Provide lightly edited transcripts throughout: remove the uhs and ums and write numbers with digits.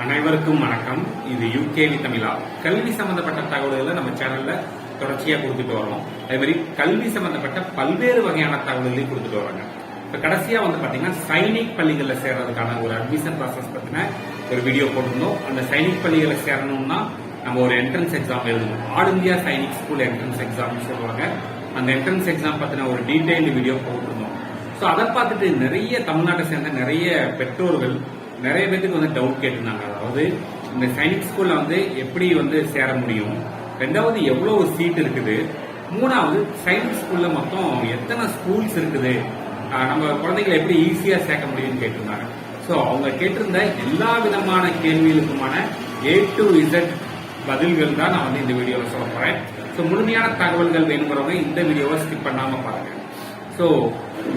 அனைவருக்கும் வணக்கம். இது யூகேவி தமிழா. கல்வி சம்பந்தப்பட்ட தகவல்களை நம்ம சேனல்ல தொடர்ச்சியா கொடுத்துட்டு வரோம். அதே மாதிரி கல்வி சம்பந்தப்பட்ட பல்வேறு வகையான தகவல்களையும் கொடுத்துட்டு வராங்க. இப்ப கடைசியா பாத்தீங்கன்னா சைனிக் பள்ளிகள்ல சேர்றதுக்கான ஒரு அட்மிஷன் ப்ராசஸ் பத்தின ஒரு வீடியோ போட்டிருந்தோம். அந்த சைனிக் பள்ளிகளை சேரணும்னா நம்ம ஒரு என்ட்ரன்ஸ் எக்ஸாம் எழுதணும். All India Sainik school entrance exam சொல்லுவாங்க. அந்த என்ட்ரன்ஸ் எக்ஸாம் பத்தின ஒரு டீடைல் வீடியோ போட்டிருந்தோம். ஸோ அதை பார்த்துட்டு நிறைய தமிழ்நாட்டை சேர்ந்த நிறைய பெற்றோர்கள் நிறைய பேருக்கு டவுட் கேட்டிருந்தாங்க. அதாவது இந்த சைனிக் ஸ்கூல்ல எப்படி சேர முடியும், ரெண்டாவது எவ்வளவு சீட் இருக்குது, மூணாவது சைனிக் ஸ்கூல்ல மொத்தம் எத்தனை ஸ்கூல்ஸ் இருக்குது, நம்ம குழந்தைகளை எப்படி ஈஸியா சேர்க்க முடியும்னு கேட்டிருந்தாங்க. ஸோ அவங்க கேட்டிருந்த எல்லா விதமான கேள்விகளுக்குமான A to Z பதில்கள் தான் நான் இந்த வீடியோவில் சொல்ல போறேன். ஸோ முழுமையான தகவல்கள் வேணுங்கிறவங்க இந்த வீடியோவை ஸ்கிப் பண்ணாம பாருங்க. ஸோ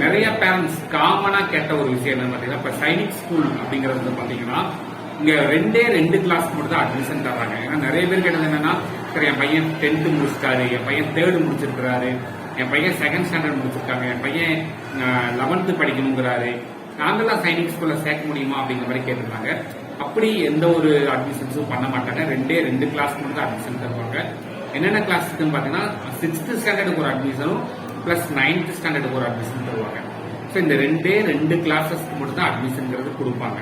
நிறைய பேரண்ட்ஸ் காமனா கேட்ட ஒரு விஷயம் என்ன பாத்தீங்கன்னா, இப்ப சைனிக் ஸ்கூல் அப்படிங்கறது பாத்தீங்கன்னா இங்க ரெண்டு கிளாஸ் மட்டும் தான் அட்மிஷன் தர்றாங்க. ஏன்னா நிறைய பேர் கேட்டது என்னன்னா, சரி என் பையன் 10th முடிச்சிட்டாரு, என் பையன் 3rd முடிச்சிருக்கிறாரு, என் பையன் 2nd ஸ்டாண்டர்ட் முடிச்சிருக்காங்க, என் பையன் 11th படிக்கணுங்கிறாரு, நாங்கெல்லாம் சைனிக் ஸ்கூல்ல சேர்க்க முடியுமா அப்படிங்கிற மாதிரி கேட்டிருந்தாங்க. அப்படி எந்த ஒரு அட்மிஷன்ஸும் பண்ண மாட்டாங்க. ரெண்டு கிளாஸ் மட்டும் தான் அட்மிஷன் தருவாங்க. என்னென்ன கிளாஸுக்குன்னு பாத்தீங்கன்னா 6th ஸ்டாண்டர்டுக்கு ஒரு அட்மிஷனும் பிளஸ் 9th ஸ்டாண்டர்டுக்கு ஒரு அட்மிஷன் தருவாங்க. ஸோ இந்த ரெண்டு கிளாஸஸ்க்கு மட்டும் தான் அட்மிஷன் கொடுப்பாங்க.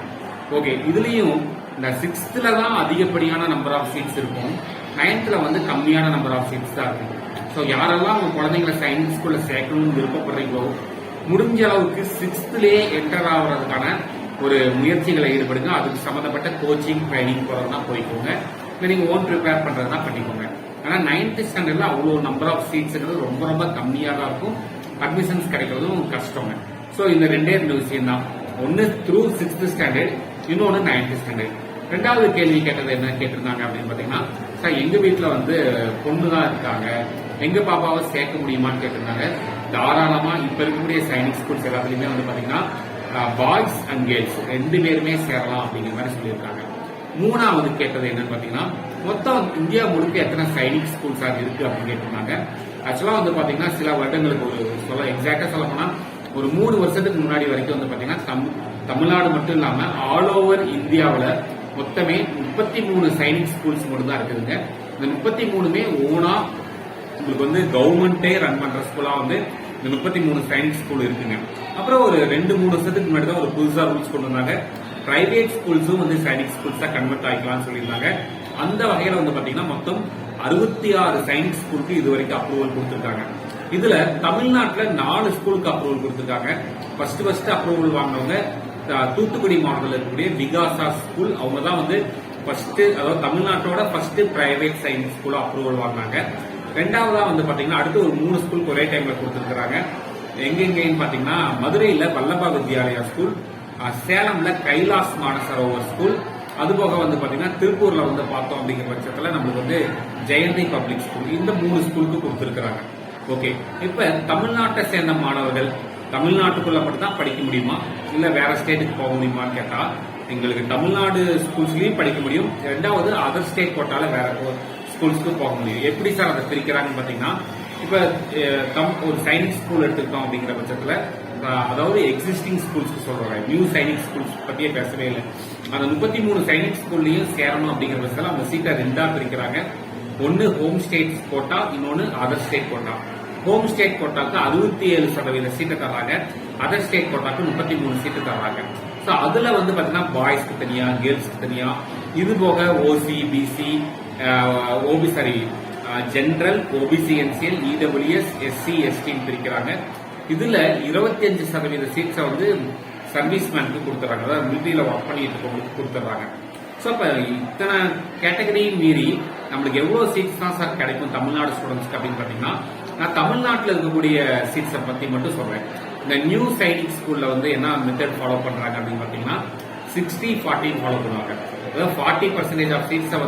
ஓகே, இதுலயும் இந்த 6th தான் அதிகப்படியான நம்பர் ஆஃப் சீட்ஸ் இருக்கும், 9th கம்மியான நம்பர் ஆஃப் சீட்ஸ் தான் இருக்கும். ஸோ யாரெல்லாம் உங்க குழந்தைங்களை சயின்ஸ் ஸ்கூல்ல சேர்க்கணும்னு விருப்பப்படுறீங்களோ முடிஞ்ச அளவுக்கு 6th என்டர் ஆகுறதுக்கான ஒரு முயற்சிகளை ஈடுபடுங்க. அதுக்கு சம்பந்தப்பட்ட கோச்சிங் ட்ரைனிங் போறதுனா போய்க்கோங்க, இல்லை நீங்க ஓன் ப்ரிப்பேர் பண்றதுனா பண்ணிக்கோங்க. ஆனா 9th ஸ்டாண்டர்ட்ல அவ்வளவு நம்பர் ஆஃப் சீட்ஸ் ரொம்ப ரொம்ப கம்மியா தான் இருக்கும், அட்மிஷன்ஸ் கிடைக்கிறதும் கஷ்டங்க. ஸோ இந்த ரெண்டு விஷயம் தான், ஒன்னு த்ரூ 6th ஸ்டாண்டர்ட், இன்னொன்னு 9th ஸ்டாண்டர்ட். ரெண்டாவது கேள்வி கேட்டது என்ன கேட்டிருந்தாங்க அப்படின்னு பாத்தீங்கன்னா, சார் எங்க வீட்டுல பொண்ணு தான் இருக்காங்க, எங்க பாப்பாவை சேர்க்க முடியுமான்னு கேட்டிருந்தாங்க. தாராளமா இப்ப இருக்கக்கூடிய சைனிக் ஸ்கூல்ஸ் எல்லாத்துலயுமே பாத்தீங்கன்னா பாய்ஸ் அண்ட் கேர்ள்ஸ் 2 பேருமே சேரலாம் அப்படிங்கிற மாதிரி சொல்லியிருக்காங்க. மூணாவது கேட்டது என்னன்னு பாத்தீங்கன்னா, மொத்தம் இந்தியா முழுக்க எத்தனை சைனிக் ஸ்கூல்ஸ் இருக்கு அப்படின்னு கேட்டிருந்தாங்க. ஆக்சுவலா பாத்தீங்கன்னா சில வருடங்களுக்கு ஒரு எக்ஸாக்டா சொல்ல போனா ஒரு 3 வருஷத்துக்கு முன்னாடி வரைக்கும் பாத்தீங்கன்னா தமிழ்நாடு மட்டும் இல்லாம ஆல் ஓவர் இந்தியாவில மொத்தமே 33 சைனிக் ஸ்கூல்ஸ் மட்டும் தான் இருக்குதுங்க. இந்த 33மே ஓனா உங்களுக்கு கவர்மெண்டே ரன் பண்ற ஸ்கூலா இந்த 33 சைனிக் ஸ்கூல் இருக்குங்க. அப்புறம் ஒரு 2-3 வருஷத்துக்கு முன்னாடி தான் ஒரு புதுசா ரூல்ஸ் கொண்டு வந்தாங்க, பிரைவேட் ஸ்கூல்ஸும் சைனிக் ஸ்கூல்ஸ் தான் கன்வெர்ட் ஆகிக்கலாம்னு சொல்லியிருந்தாங்க. அந்த வகையில பாத்தீங்கன்னா மொத்தம் 66 சைனிக் ஸ்கூலுக்கு இது வரைக்கும் அப்ரூவல் கொடுத்திருக்காங்க. இதுல தமிழ்நாட்டுல 4 ஸ்கூலுக்கு அப்ரூவல் கொடுத்திருக்காங்க. ஃபர்ஸ்ட் அப்ரூவல் வாங்கினவங்க தூத்துக்குடி மாவட்டத்தில் இருக்கக்கூடிய விகாசா ஸ்கூல். அவங்க தான் ஃபர்ஸ்ட், அதாவது தமிழ்நாட்டோட first private Sainik school approval வாங்கினாங்க. ரெண்டாவதா பாத்தீங்கன்னா அடுத்து ஒரு 3 ஸ்கூலுக்கு ஒரே டைம்ல கொடுத்திருக்காங்க. எங்கெங்கன்னு பாத்தீங்கன்னா மதுரையில வல்லபா வித்யாலயா ஸ்கூல், சேலம்ல கைலாஸ் மானசரோவர் ஸ்கூல், அதுபோக பாத்தீங்கன்னா திருப்பூர்ல பார்த்தோம் அப்படிங்கிற பட்சத்துல நம்மளுக்கு ஜெயந்தி பப்ளிக் ஸ்கூல், இந்த 3 ஸ்கூலுக்கு கொடுத்திருக்காங்க. ஓகே, இப்ப தமிழ்நாட்டை சேர்ந்த மாணவர்கள் தமிழ்நாட்டுக்குள்ள மட்டும் தான் படிக்க முடியுமா, இல்ல வேற ஸ்டேட்டுக்கு போக முடியுமான்னு கேட்டா, எங்களுக்கு தமிழ்நாடு ஸ்கூல்ஸ்லயும் படிக்க முடியும், ரெண்டாவது அதர் ஸ்டேட் கோட்டால வேற ஸ்கூல்ஸ்க்கு போக முடியும். எப்படி சார் அதை பிரிக்கிறாங்கன்னு பாத்தீங்கன்னா, இப்ப ஒரு சைனிக் ஸ்கூல் எடுத்துக்கிட்டோம் அப்படிங்கிற பட்சத்துல, அதாவது எக்ஸிஸ்டிங் ஸ்கூல்ஸ்க்கு சொல்றாங்க, நியூ சைனிக் ஸ்கூல்ஸ் பத்தியே பேசவே இல்லை. அந்த 33 சைனிக் ஸ்கூல்லயும் சேரணும் அப்படிங்கிற பட்சத்துல அவங்க சீட்டை 2ஆ பிரிக்கிறாங்க. ஒன்னு ஹோம் ஸ்டேட் கோட்டா, இன்னொன்னு other state quota. Home state கோட்டாக்கு 67% சீட்டை தர்றாங்க, அதர் ஸ்டேட் கோட்டாக்கு 33 சீட்டு தர்றாங்க. சோ அதுல பாத்தீங்கன்னா பாய்ஸ்க்கு தனியா, கேர்ள்ஸ்க்கு தனியா, இது போக OC, BC, general, OBC, NCL, EWS, SC, எஸ்டின்னு பிரிக்கிறாங்க. இதுல 25% சீட்ஸை சர்வீஸ் மேனுக்கு கொடுத்துறாங்க, அதாவது மிலிட்டரியில ஒர்க் பண்ணிட்டு கொடுத்துறாங்க. ஸோ இப்போ இத்தனை கேட்டகரியும் மீறி நம்மளுக்கு எவ்வளவு சீட்ஸ் தான் சார் கிடைக்கும் தமிழ்நாடு ஸ்டூடெண்ட்ஸ்க்கு அப்படின்னு பாத்தீங்கன்னா, நான் தமிழ்நாட்டில் இருக்கக்கூடிய சீட்ஸை பத்தி மட்டும் சொல்றேன். இந்த நியூ சைனிக் ஸ்கூல்ல என்ன மெத்தட் ஃபாலோ பண்றாங்க அப்படின்னு பாத்தீங்கன்னா 60-40 ஃபாலோ பண்ணுவாங்க. அதாவது 40% ஆஃப் சீட்ஸை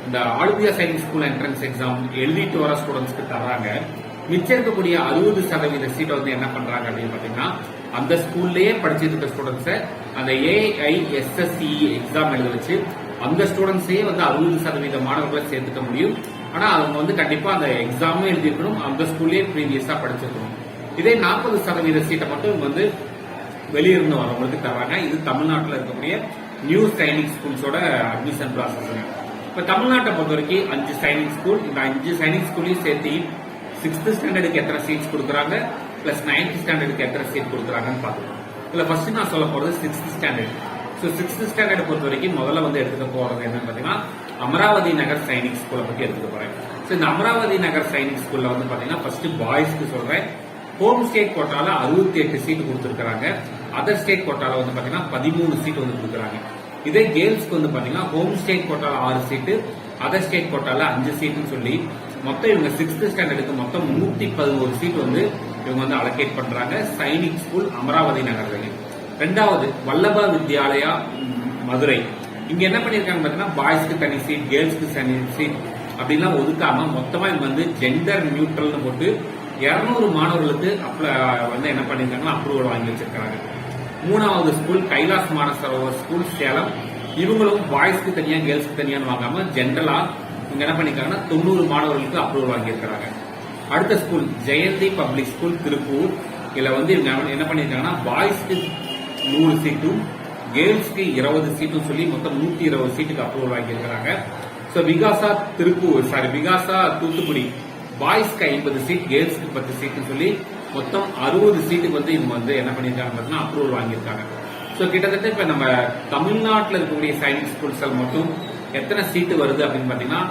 இந்த all India Sainik school entrance exam எழுதிட்டு வர ஸ்டூடெண்ட்ஸ்க்கு தர்றாங்க. மிச்சம் இருக்கக்கூடிய 60% சீட்டை என்ன பண்றாங்க அப்படின்னு பாத்தீங்கன்னா, அந்த ஸ்கூல்லயே படிச்சுட்டு இருக்க ஸ்டூடெண்ட்ஸை அந்த AISSE எக்ஸாம் எழுத வச்சு அந்த ஸ்டூடெண்ட்ஸே 60% மாணவர்களை சேர்த்துக்க முடியும். ஆனா அவங்க கண்டிப்பா அந்த எக்ஸாமும் எழுதிருக்கணும், அந்த ஸ்கூல்லயே ப்ரீவியஸா படிச்சிருக்கணும். இதே 40% சீட்டை மட்டும் வெளியிருந்து வரவங்களுக்கு தராங்க. இது தமிழ்நாட்டில் இருக்கக்கூடிய நியூ சைனிக் ஸ்கூல்ஸோட அட்மிஷன் ப்ராசஸ். இப்ப தமிழ்நாட்டை பொறுத்த வரைக்கும் 5 சைனிக் ஸ்கூல். இந்த 5 சைனிக் ஸ்கூல்லையும் சேர்த்து 6th ஸ்டாண்டர்டுக்கு எத்தனை சீட்ஸ் கொடுக்குறாங்க பிளஸ் 9th ஸ்டாண்டர்டுக்கு எத்தனை சீட் கொடுக்குறாங்கன்னு பார்க்கலாம். இதுல ஃபர்ஸ்ட் நான் சொல்ல போறது 6th standard. So 6th standard பொறுத்த வரைக்கும் முதல்ல வந்து எடுத்துக்க போறது என்னன்னு பாத்தீங்கன்னா அமராவதி நகர் சைனிக் ஸ்கூலை பத்தி எடுத்துக்க போறேன். ஸோ இந்த அமராவதி நகர் சைனிக் ஸ்கூல்ல வந்து பாத்தீங்கன்னா ஃபர்ஸ்ட் பாய்ஸ்க்கு சொல்றேன். ஹோம் ஸ்டேட் கோட்டால 68 சீட் கொடுத்துருக்காங்க. அதர் ஸ்டேட் கோட்டால வந்து பாத்தீங்கன்னா 13 சீட் வந்து கொடுக்குறாங்க. இதே கேர்ள்ஸ்க்கு வந்து பாத்தீங்கன்னா ஹோம் ஸ்டேட் கோட்டால 6 சீட்டு, அதர் ஸ்டேட் கோட்டால 5 சீட்னு சொல்லி மொத்தம் இவங்க 6th ஸ்டாண்டர்டுக்கு மொத்தம் 111 சீட் வந்து இவங்க வந்து அலோகேட் பண்றாங்க சைனிக் ஸ்கூல் அமராவதி நகர்ல. ரெண்டாவது வல்லப வித்யாலயா மதுரை. இங்க என்ன பண்ணிருக்காங்க பாத்தீங்கன்னா பாய்ஸ்க்கு தனி சீட், கேர்ள்ஸ்க்கு தனி சீட் அப்படின்லாம் ஒதுக்காம மொத்தமா இவங்க வந்து ஜெண்டர் நியூட்ரல்னு போட்டு 200 மாணவர்களுக்கு வந்து என்ன பண்ணிருக்காங்கன்னா அப்ரூவல் வாங்கி வச்சிருக்காங்க. மூணாவது ஸ்கூல் கைலாஸ் மானசரோவர் ஸ்கூல் சேலம். இவங்களும் பாய்ஸ்க்கு தனியா கேர்ள்ஸ்க்கு தனியான்னு வாங்காம ஜென்ரலா இங்க என்ன பண்ணிருக்காங்கன்னா 90 மாணவர்களுக்கு அப்ரூவல் வாங்கியிருக்காங்க. அடுத்த school Jayanthi public school Tiruppur. இதுல வந்து இவங்க என்ன பண்ணிருக்காங்கன்னா பாய்ஸ்க்கு 100 சீட்டும் கேர்ள்ஸ்க்கு 20 சீட்டும் சொல்லி மொத்தம் 120 சீட்டுக்கு அப்ரூவல் வாங்கியிருக்காங்க. சோ விகாசா விகாசா தூத்துக்குடி பாய்ஸ்க்கு 50 சீட், கேர்ள்ஸ்க்கு 10 சீட்னு சொல்லி மொத்தம் 60 சீட்டுக்கு வந்து இவங்க வந்து என்ன பண்ணிருக்காங்க அப்ரூவல் வாங்கியிருக்காங்க. சோ கிட்டத்தட்ட இப்ப நம்ம தமிழ்நாட்டில் இருக்கக்கூடிய சைனிக் ஸ்கூல்ஸ் மட்டும் எத்தனை சீட்டு வருது அப்படின்னு பாத்தீங்கன்னா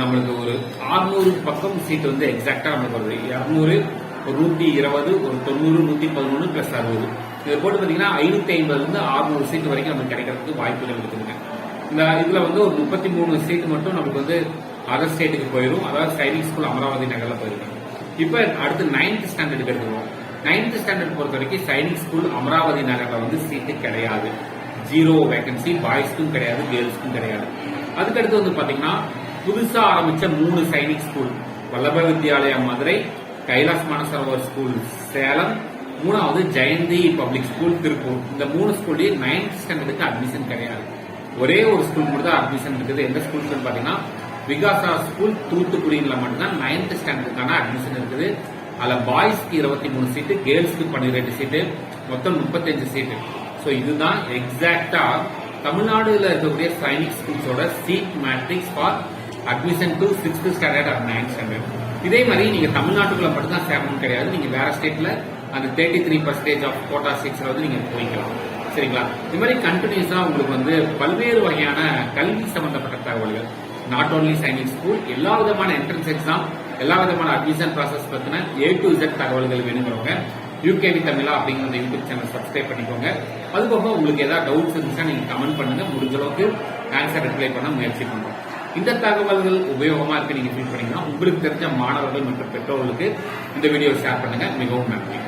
நம்மளுக்கு ஒரு 600 பக்கம் சீட் வந்து எக்ஸாக்டா நமக்கு வருது. 200, ஒரு 120, ஒரு 90, 113 பிளஸ் 60. இதை போட்டு பாத்தீங்கன்னா 550 இருந்து 600 சீட் வரைக்கும் நமக்கு கிடைக்கிறதுக்கு வாய்ப்புகள் இருக்குதுங்க. இதுல வந்து ஒரு 33 சீட் மட்டும் நமக்கு வந்து அதர் ஸ்டேட்டுக்கு போயிடும், அதாவது சைனிக் ஸ்கூல் அமராவதி நகர்ல போயிடும். இப்ப அடுத்து 9th ஸ்டாண்டர்டுக்கு எடுத்துருவோம். 9th ஸ்டாண்டர்ட் பொறுத்த வரைக்கும் சைனிக் ஸ்கூல் அமராவதி நகர்ல வந்து சீட்டு கிடையாது. 0 வேகன்சி, பாய்ஸ்க்கும் கிடையாது, கேர்ள்ஸ்க்கும் கிடையாது. அதுக்கடுத்து வந்து பாத்தீங்கன்னா புதுசா ஆரம்பிச்ச 3 சைனிக் ஸ்கூல் வல்லப வித்யாலயா மதுரை, கைலாஸ் மானசரோவர் ஸ்கூல் சேலம், மூணாவது ஜெயந்தி பப்ளிக் ஸ்கூல் திருப்பூர். இந்த 3 ஸ்கூல்லயும் 9th ஸ்டாண்டர்டுக்கு அட்மிஷன் கிடையாது. ஒரே ஒரு ஸ்கூல் மட்டும் தான் அட்மிஷன் இருக்குது. எந்த ஸ்கூல் பாத்தீங்கன்னா விகாசா ஸ்கூல் தூத்துக்குடியில மட்டும்தான் 9th ஸ்டாண்டர்டுக்கான அட்மிஷன் இருக்குது. அதுல பாய்ஸ்க்கு 23 சீட்டு, கேர்ள்ஸ்க்கு 12 சீட்டு, மொத்தம் 35 சீட்டு. சோ இதுதான் எக்ஸாக்டா தமிழ்நாடுல இருக்கக்கூடிய சைனிக் ஸ்கூல்ஸோட seat matrix for admission to 6th standard or 9th standard. இதே மாதிரி நீங்க தமிழ்நாட்டுக்குள்ள மட்டும் தான் சேரணும் கிடையாது. நீங்க வேற ஸ்டேட்ல அந்த 33% ஆஃப் கோட்டா சீட்ஸ்ல வந்து நீங்க போய்க்கலாம். சரிங்களா? இது மாதிரி கண்டினியூஸா உங்களுக்கு வந்து பல்வேறு வகையான கல்வி சம்பந்தப்பட்ட தகவல்கள், நாட் ஓன்லி சைனிக் ஸ்கூல், எல்லா விதமான என்ட்ரன்ஸ் எக்ஸாம், எல்லா விதமான அட்மிஷன் ப்ராசஸ் பத்தின A to Z தகவல்கள் வேணுங்கிறவங்க யூகேவி தமிழா அப்படிங்கிற யூடியூப் சேனல் சப்ஸ்கிரைப் பண்ணிக்கோங்க. அதுபோக உங்களுக்கு ஏதாவது டவுட்ஸ் இருந்துச்சுன்னா நீங்க கமெண்ட் பண்ணுங்க. முடிஞ்ச அளவுக்கு ஆன்சர் ரிப்ளை பண்ண முயற்சி பண்றோம். இந்த தகவல்கள் உபயோகமா இருக்கு நீங்க ஃபீல் பண்ணீங்கன்னா உங்களுக்கு தெரிஞ்ச மாணவர்கள் மற்றும் பெற்றோர்களுக்கு இந்த வீடியோ ஷேர் பண்ணுங்க. மிகவும் நன்றி.